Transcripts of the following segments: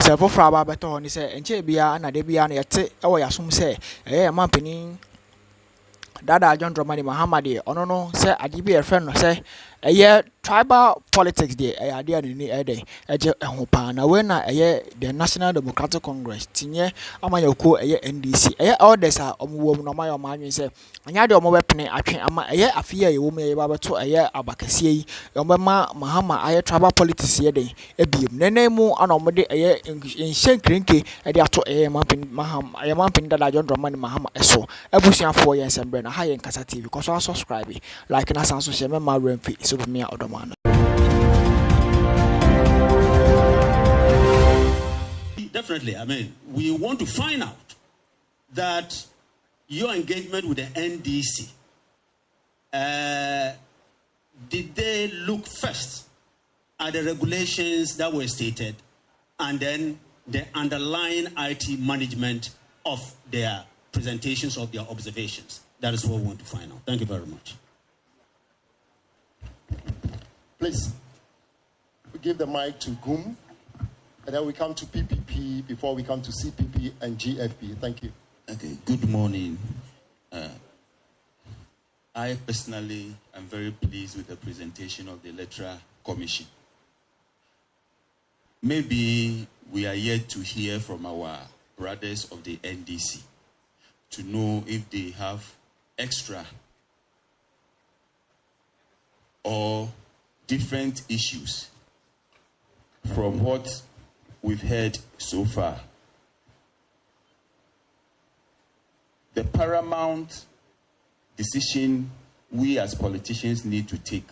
Se for aba beto ni se enche bia na de bia na yete e wo yasum se man panin Dada John Dramani Mahama de ono no se agibi e friend no se tribal politics de ade ni ede eje ho pa na we na the National Democratic Congress tinye amanyako NDC orders a omo no mayo manwen se anya de omo bepene atwe ama afia ye wo me ba beto abakasie yi omo ma Mahama tribal politics ye de ebiem nenemu ana omo de enshen krenke de ato Mahama mampin Dada John Dramani Mahama eso abusuafo ye nsembre na ha ye nkasa TV because I subscribe like na sanso share me ma remfi so me odomano. Definitely, I mean, we want to find out that your engagement with the NDC, did they look first at the regulations that were stated and then the underlying IT management of their presentations of their observations? That is what we want to find out. Thank you very much. Please, we give the mic to GUM, and then we come to PPP before we come to CPP and GFP. Thank you. Okay, good morning. I personally am very pleased with the presentation of the Electoral Commission. Maybe we are yet to hear from our brothers of the NDC to know if they have extra or different issues from what we've heard so far. The paramount decision we as politicians need to take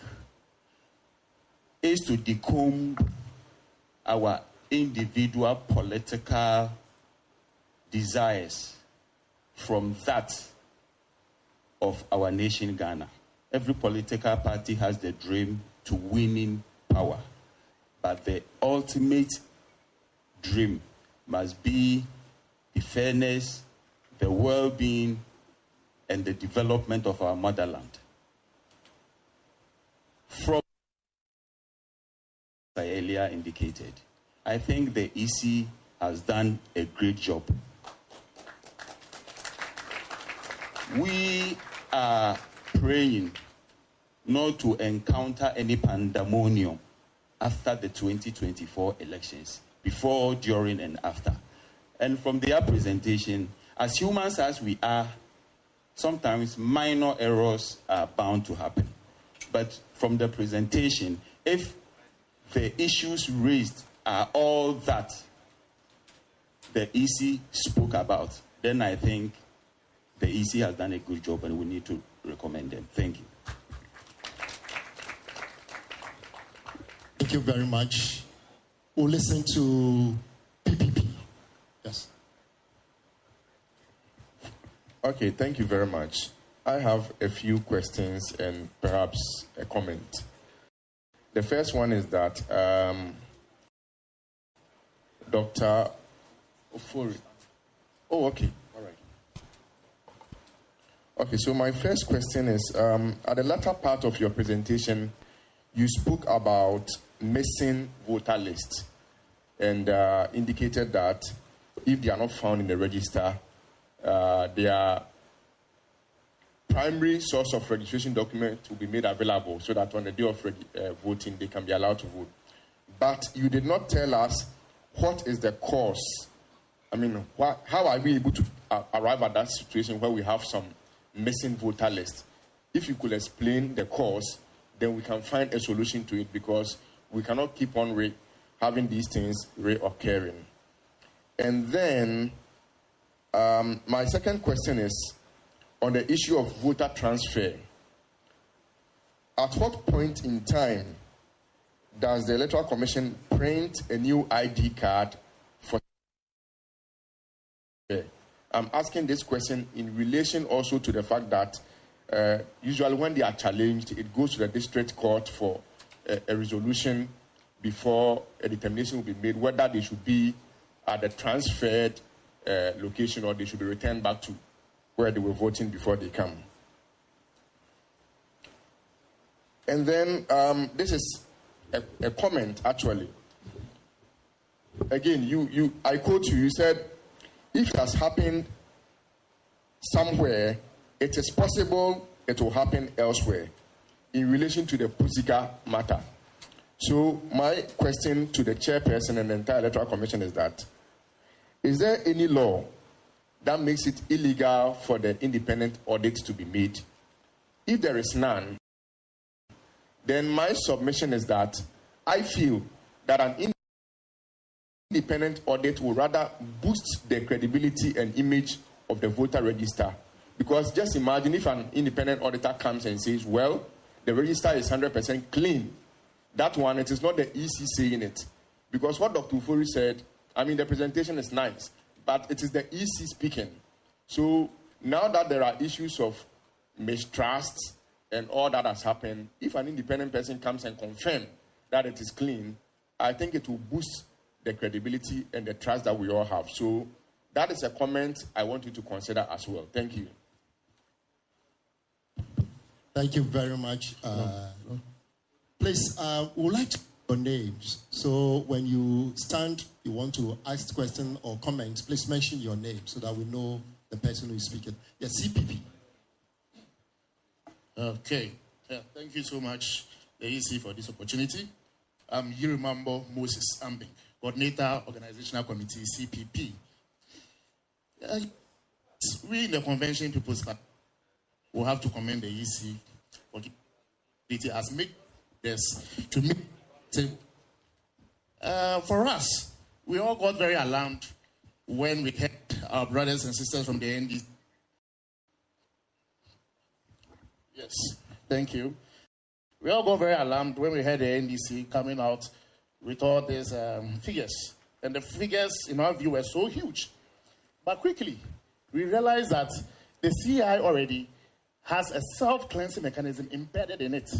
is to decomb our individual political desires from that of our nation, Ghana. Every political party has the dream to winning power, but the ultimate dream must be the fairness, the well-being, and the development of our motherland. From I earlier indicated, I think the EC has done a great job. We are praying not to encounter any pandemonium after the 2024 elections, before, during, and after. And from their presentation, as humans as we are, sometimes minor errors are bound to happen. But from the presentation, if the issues raised are all that the EC spoke about, then I think the EC has done a good job and we need to recommend them. Thank you. Thank you very much. We'll listen to PPP. Yes. Okay, thank you very much. I have a few questions and perhaps a comment. The first one is that Dr. Ofori. Oh, okay. All right. Okay, so my first question is, at the latter part of your presentation, you spoke about missing voter lists and indicated that if they are not found in the register, their primary source of registration document will be made available so that on the day of voting, they can be allowed to vote. But you did not tell us what is the cause. I mean, how are we able to arrive at that situation where we have some missing voter list? If you could explain the cause, then we can find a solution to it, because we cannot keep on having these things reoccurring. And then my second question is on the issue of voter transfer. At what point in time does the Electoral Commission print a new ID card for? I'm asking this question in relation also to the fact that usually when they are challenged, it goes to the district court for a resolution before a determination will be made whether they should be at the transferred location or they should be returned back to where they were voting before they come. And then this is a comment, actually. again, I quote you, you said, if it has happened somewhere, it is possible it will happen elsewhere in relation to the Pusika matter. So my question to the chairperson and the entire Electoral Commission is that, is there any law that makes it illegal for the independent audit to be made? If there is none, then my submission is that I feel that an independent audit will rather boost the credibility and image of the voter register. Because just imagine if an independent auditor comes and says, well, the register is 100% clean. That one, it is not the EC saying it. Because what Dr. Ufori said, I mean, the presentation is nice, but it is the EC speaking. So now that there are issues of mistrust and all that has happened, if an independent person comes and confirms that it is clean, I think it will boost the credibility and the trust that we all have. So that is a comment I want you to consider as well. Thank you. Thank you very much. Please, we would like to know your names. So when you stand, you want to ask question or comment, please mention your name so that we know the person who is speaking. Yes, CPP. Okay. Yeah, thank you so much, the EC, for this opportunity. I'm Yirimambo Moses Ambing, Coordinator, Organizational Committee, CPP. We in the Convention People's Party will have to commend the EC for it has made this to me. For us, we all got very alarmed when we heard our brothers and sisters from the NDC. Yes, thank you. We all got very alarmed when we heard the NDC coming out with all these figures. And the figures, in our view, were so huge. But quickly, we realized that the CI already has a self-cleansing mechanism embedded in it.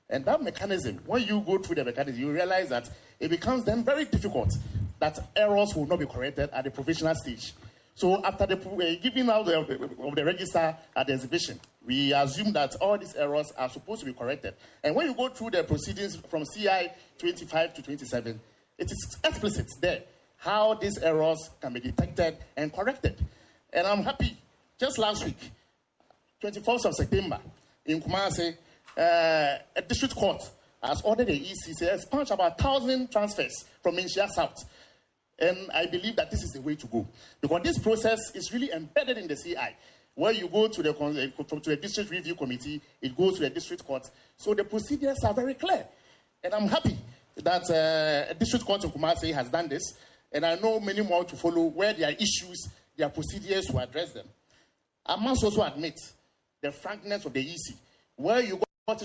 And that mechanism, when you go through the mechanism, you realize that it becomes then very difficult that errors will not be corrected at the provisional stage. So after the giving out of the register at the exhibition, we assume that all these errors are supposed to be corrected. And when you go through the proceedings from CI 25 to 27, it is explicit there how these errors can be detected and corrected. And I'm happy, just last week, 24th of September, in Kumasi, a district court has ordered the EC to expunge about 1,000 transfers from Inshia South. And I believe that this is the way to go. Because this process is really embedded in the CI. Where you go to the district review committee, it goes to the district court. So the procedures are very clear. And I'm happy that a district court in Kumasi has done this. And I know many more to follow where there are issues, there are procedures to address them. I must also admit the frankness of the EC. Where you got